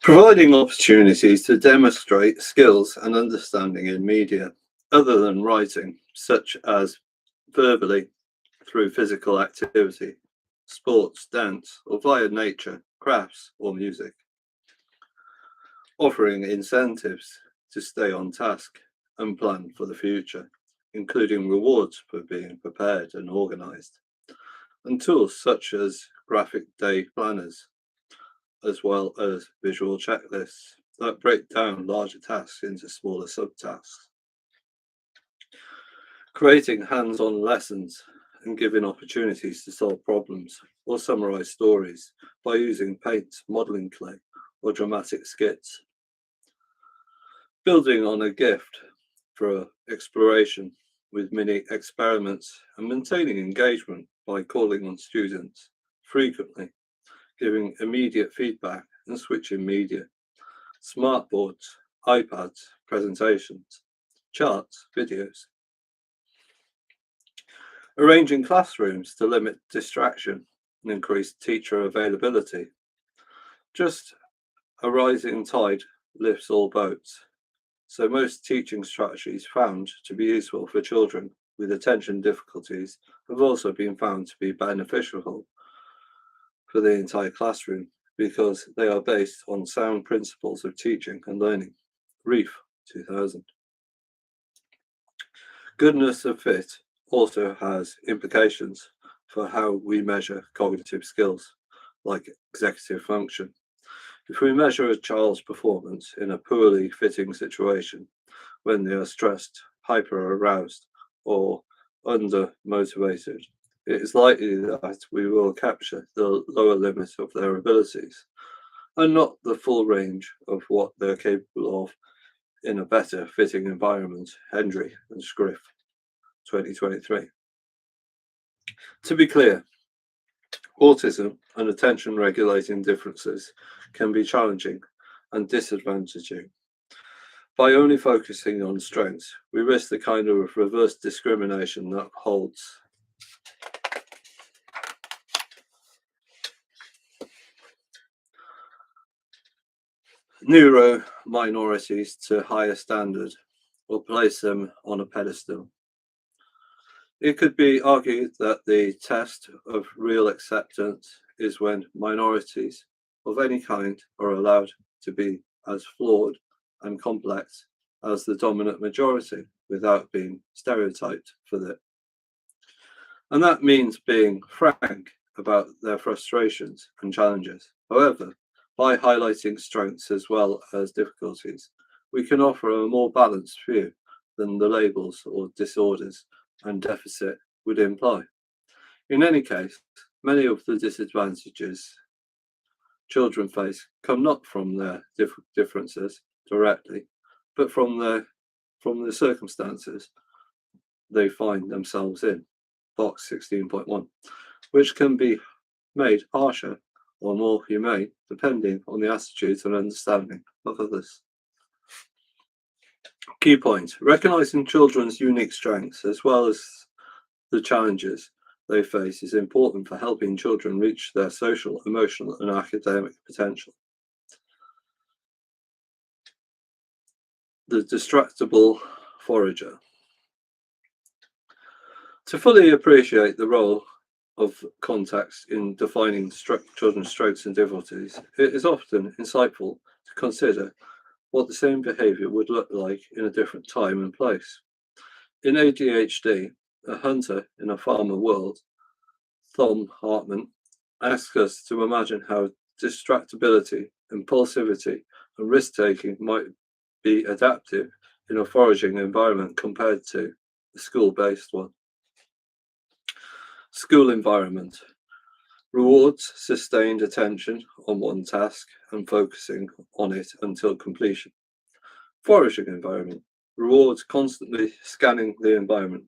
Providing opportunities to demonstrate skills and understanding in media other than writing, such as verbally through physical activity, sports, dance, or via nature, crafts, or music. Offering incentives to stay on task and plan for the future, including rewards for being prepared and organized, and tools such as graphic day planners, as well as visual checklists that break down larger tasks into smaller subtasks. Creating hands-on lessons and giving opportunities to solve problems or summarize stories by using paint, modeling clay, or dramatic skits. Building on a gift for exploration with mini experiments and maintaining engagement by calling on students frequently, giving immediate feedback and switching media, smartboards, iPads, presentations, charts, videos. Arranging classrooms to limit distraction and increase teacher availability. Just a rising tide lifts all boats. So most teaching strategies found to be useful for children with attention difficulties have also been found to be beneficial for the entire classroom because they are based on sound principles of teaching and learning. Reef 2000. Goodness of fit also has implications for how we measure cognitive skills, like executive function. If we measure a child's performance in a poorly fitting situation, when they are stressed, hyper-aroused, or under-motivated, it is likely that we will capture the lower limit of their abilities and not the full range of what they're capable of in a better fitting environment. Hendry and Scriff, 2023. To be clear, autism and attention regulating differences can be challenging and disadvantaging. By only focusing on strengths, we risk the kind of reverse discrimination that holds neuro minorities to higher standard or place them on a pedestal. It could be argued that the test of real acceptance is when minorities of any kind are allowed to be as flawed and complex as the dominant majority without being stereotyped for that. And that means being frank about their frustrations and challenges. However, by highlighting strengths as well as difficulties, we can offer a more balanced view than the labels or disorders and deficit would imply. In any case, many of the disadvantages children face come not from their differences directly, but from the circumstances they find themselves in, box 16.1, which can be made harsher or more humane depending on the attitudes and understanding of others. Key point: recognizing children's unique strengths as well as the challenges they face is important for helping children reach their social, emotional, and academic potential. The distractible forager. To fully appreciate the role of context in defining children's strengths and difficulties, it is often insightful to consider what the same behavior would look like in a different time and place. In ADHD, a hunter in a farmer world, Thom Hartman asks us to imagine how distractibility, impulsivity, and risk-taking might be adaptive in a foraging environment compared to a school-based one. School environment. Rewards sustained attention on one task and focusing on it until completion. Foraging environment. Rewards constantly scanning the environment.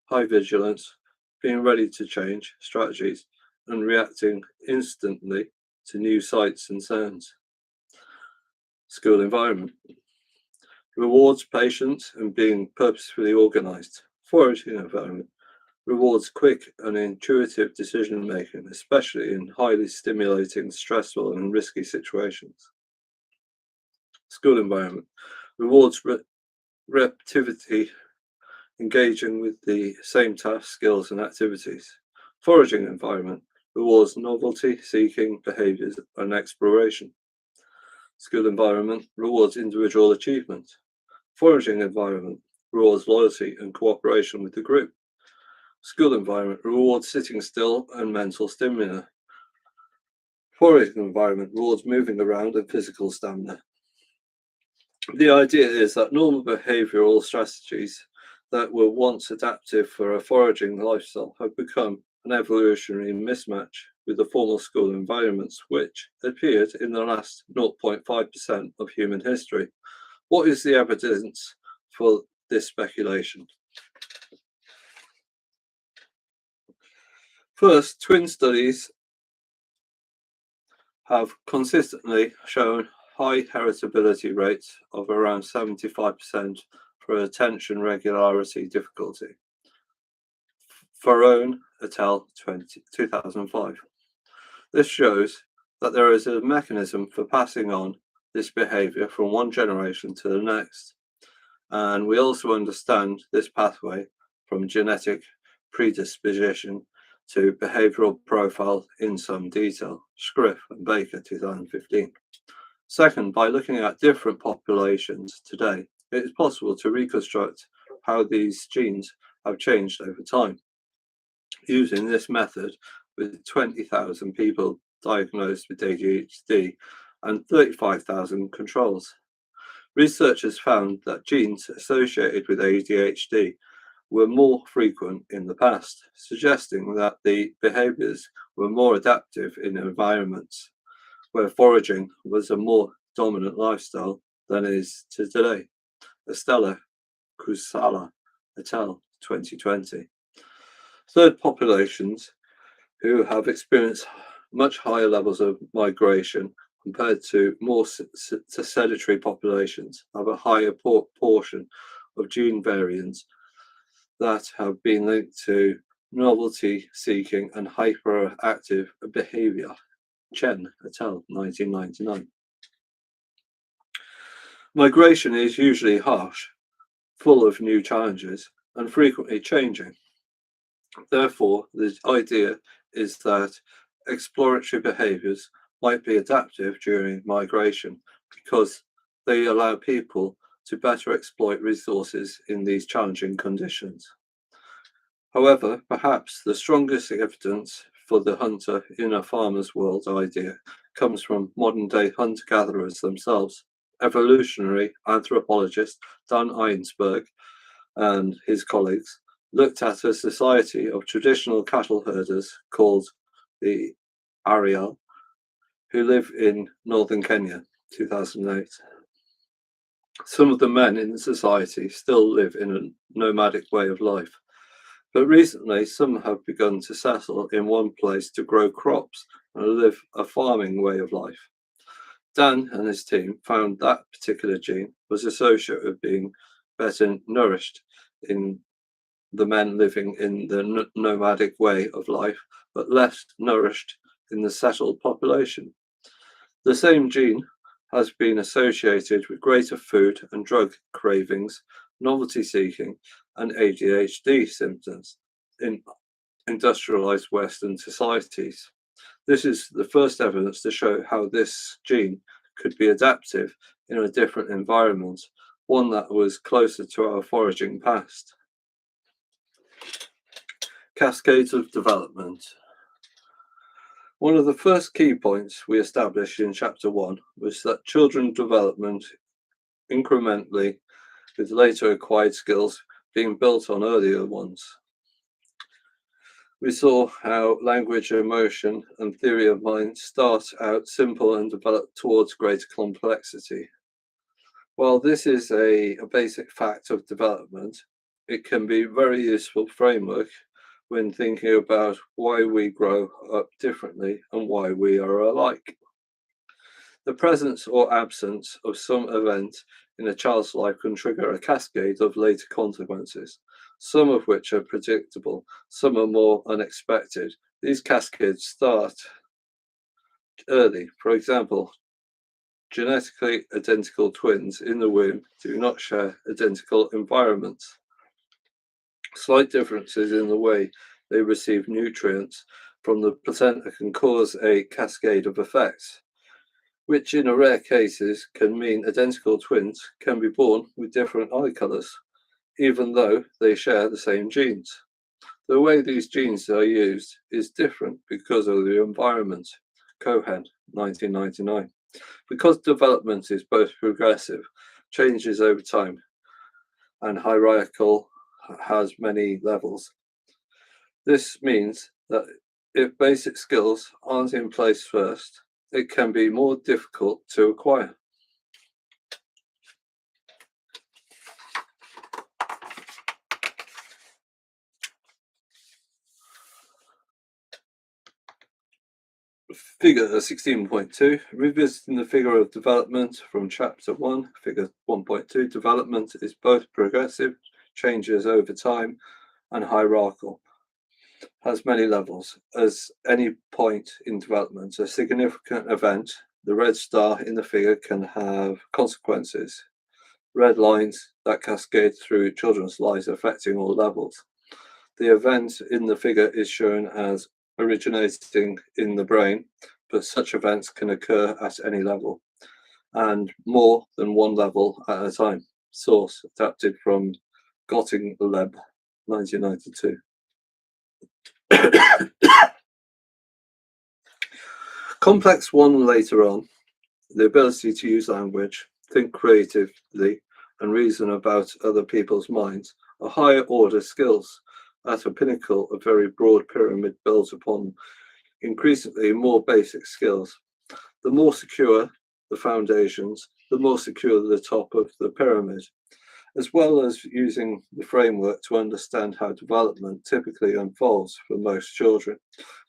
High vigilance, being ready to change strategies and reacting instantly to new sights and sounds. School environment. Rewards patience and being purposefully organized. Foraging environment. Rewards quick and intuitive decision making, especially in highly stimulating, stressful, and risky situations. School environment rewards reactivity, engaging with the same tasks, skills, and activities. Foraging environment rewards novelty seeking behaviors and exploration. School environment rewards individual achievement. Foraging environment rewards loyalty and cooperation with the group. School environment rewards sitting still and mental stamina. Foraging environment rewards moving around and physical stamina. The idea is that normal behavioral strategies that were once adaptive for a foraging lifestyle have become an evolutionary mismatch with the formal school environments, which appeared in the last 0.5% of human history. What is the evidence for this speculation? First, twin studies have consistently shown high heritability rates of around 75% for attention regularity difficulty. Farone et al. 2005. This shows that there is a mechanism for passing on this behavior from one generation to the next. And we also understand this pathway from genetic predisposition to behavioral profile in some detail. Scriff and Baker, 2015. Second, by looking at different populations today, it is possible to reconstruct how these genes have changed over time. Using this method with 20,000 people diagnosed with ADHD and 35,000 controls. Researchers found that genes associated with ADHD were more frequent in the past, suggesting that the behaviors were more adaptive in environments where foraging was a more dominant lifestyle than it is today. Estella Kusala et al. 2020. Third, populations who have experienced much higher levels of migration compared to more sedentary populations have a higher portion of gene variants that have been linked to novelty seeking and hyperactive behavior. Chen et al. 1999. Migration is usually harsh, full of new challenges, and frequently changing. Therefore, the idea is that exploratory behaviors might be adaptive during migration because they allow people to better exploit resources in these challenging conditions. However, perhaps the strongest evidence for the hunter in a farmer's world idea comes from modern-day hunter-gatherers themselves. Evolutionary anthropologist Dan Einsberg and his colleagues looked at a society of traditional cattle herders called the Ariel, who live in northern Kenya, 2008. Some of the men in the society still live in a nomadic way of life, but recently some have begun to settle in one place to grow crops and live a farming way of life. Dan and his team found that particular gene was associated with being better nourished in the men living in the nomadic way of life, but less nourished in the settled population. The same gene has been associated with greater food and drug cravings, novelty seeking, and ADHD symptoms in industrialized Western societies. This is the first evidence to show how this gene could be adaptive in a different environment, one that was closer to our foraging past. Cascades of development. One of the first key points we established in Chapter 1 was that children development incrementally with later acquired skills being built on earlier ones. We saw how language, emotion, and theory of mind start out simple and develop towards greater complexity. While this is a basic fact of development, it can be a very useful framework when thinking about why we grow up differently and why we are alike. The presence or absence of some event in a child's life can trigger a cascade of later consequences, some of which are predictable, some are more unexpected. These cascades start early. For example, Genetically identical twins in the womb do not share identical environments. Slight differences in the way they receive nutrients from the placenta can cause a cascade of effects, which in rare cases can mean identical twins can be born with different eye colours, even though they share the same genes. The way these genes are used is different because of the environment. Cohen, 1999. Because development is both progressive, changes over time, and hierarchical, has many levels. This means that if basic skills aren't in place first, it can be more difficult to acquire. Figure 16.2, revisiting the figure of development from chapter 1, figure 1.2, development is both progressive, changes over time, and hierarchical, has many levels. As any point in development, a significant event, the red star in the figure, can have consequences, red lines that cascade through children's lives affecting all levels. The event in the figure is shown as originating in the brain, but such events can occur at any level and more than one level at a time. Source adapted from Gottingleb, 1992. Complex 1 later on, the ability to use language, think creatively, and reason about other people's minds are higher order skills at a pinnacle of very broad pyramid built upon increasingly more basic skills. The more secure the foundations, the more secure the top of the pyramid, as well as using the framework to understand how development typically unfolds for most children.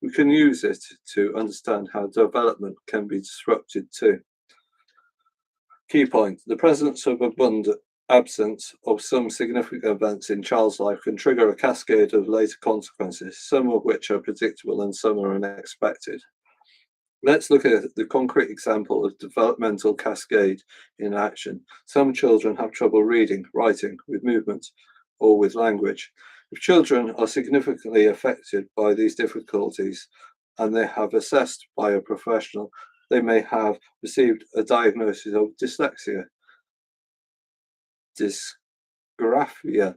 We can use it to understand how development can be disrupted too. Key point, the presence of absence of some significant events in child's life can trigger a cascade of later consequences, some of which are predictable and some are unexpected. Let's look at the concrete example of developmental cascade in action. Some children have trouble reading, writing, with movement, or with language. If children are significantly affected by these difficulties and they have assessed by a professional, they may have received a diagnosis of dyslexia, dysgraphia,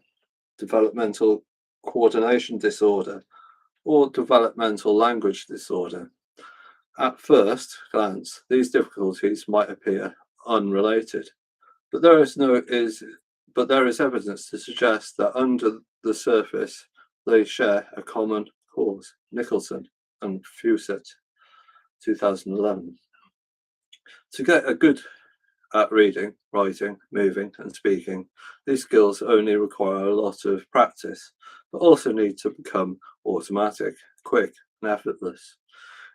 developmental coordination disorder, or developmental language disorder. At first glance, these difficulties might appear unrelated, but there is evidence to suggest that under the surface they share a common cause. Nicholson and Fawcett, 2011. To get a good at reading, writing, moving, and speaking, these skills only require a lot of practice, but also need to become automatic, quick, and effortless.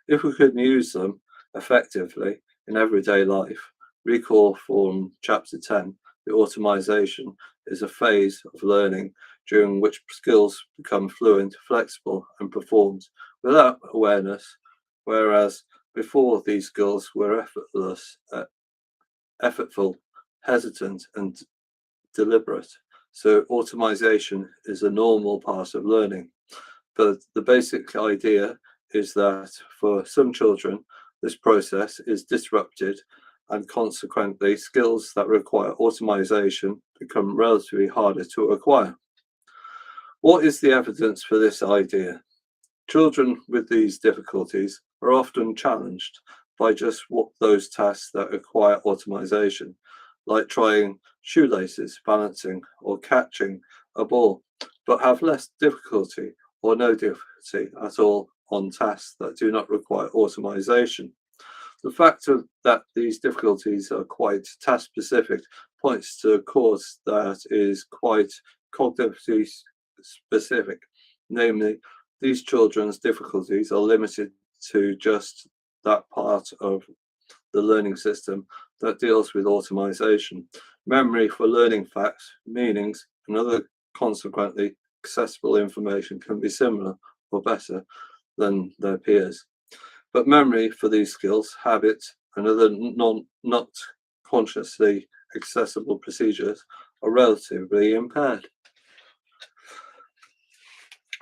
If we could use them effectively in everyday life, recall from chapter 10, the automation is a phase of learning during which skills become fluent, flexible, and performed without awareness, whereas before these skills were effortful, hesitant, and deliberate. So automation is a normal part of learning, but the basic idea is that for some children, this process is disrupted and consequently skills that require automation become relatively harder to acquire. What is the evidence for this idea? Children with these difficulties are often challenged by just those tasks that require automation, like tying shoelaces, balancing, or catching a ball, but have less difficulty or no difficulty at all on tasks that do not require automation. The fact that these difficulties are quite task specific points to a cause that is quite cognitively specific, namely, these children's difficulties are limited to just that part of the learning system that deals with automation. Memory for learning facts, meanings, and other consequently accessible information can be similar or better than their peers. But memory for these skills, habits, and other not consciously accessible procedures are relatively impaired.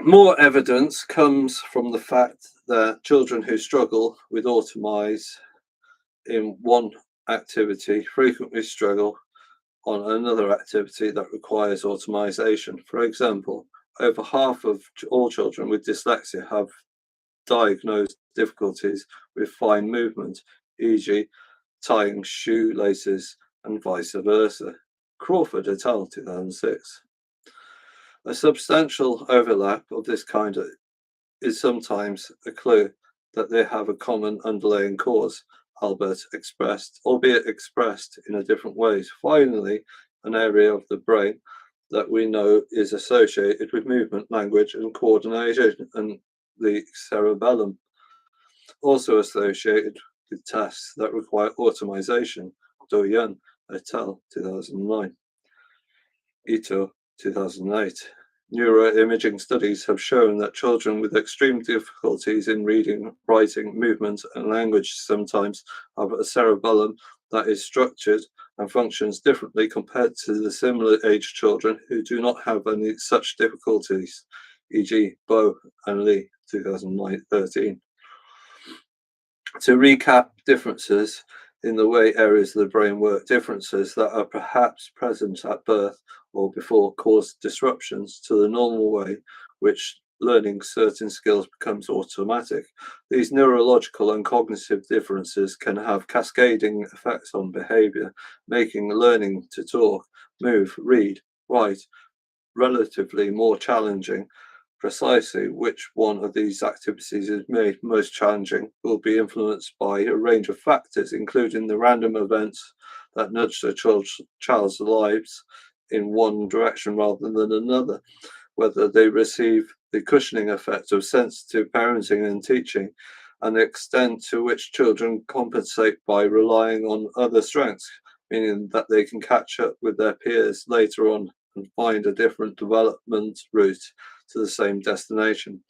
More evidence comes from the fact that children who struggle with automise in one activity frequently struggle on another activity that requires automation. For example, over half of all children with dyslexia have diagnosed difficulties with fine movement, e.g., tying shoelaces and vice versa. Crawford et al. 2006. A substantial overlap of this kind is sometimes a clue that they have a common underlying cause, albeit expressed in a different ways. Finally, an area of the brain that we know is associated with movement, language, and coordination, and the cerebellum, also associated with tasks that require automation. GarDjinn et al. 2009. Ito 2008. Neuroimaging studies have shown that children with extreme difficulties in reading, writing, movement, and language sometimes have a cerebellum that is structured and functions differently compared to the similar aged children who do not have any such difficulties, e.g., Bo and Lee, 2013. To recap differences in the way areas of the brain work, differences that are perhaps present at birth or before cause disruptions to the normal way which learning certain skills becomes automatic. These neurological and cognitive differences can have cascading effects on behavior, making learning to talk, move, read, write relatively more challenging. Precisely which one of these activities is made most challenging will be influenced by a range of factors, including the random events that nudge the child's lives in one direction rather than another, whether they receive the cushioning effect of sensitive parenting and teaching, and the extent to which children compensate by relying on other strengths, meaning that they can catch up with their peers later on and find a different development route to the same destination.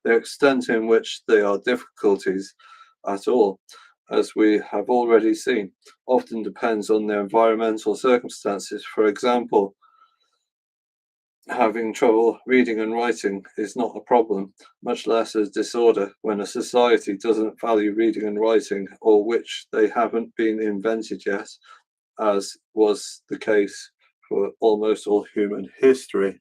The extent in which there are difficulties at all, as we have already seen, often depends on their environmental circumstances. For example, having trouble reading and writing is not a problem, much less a disorder, when a society doesn't value reading and writing, or which they haven't been invented yet, as was the case for almost all human history.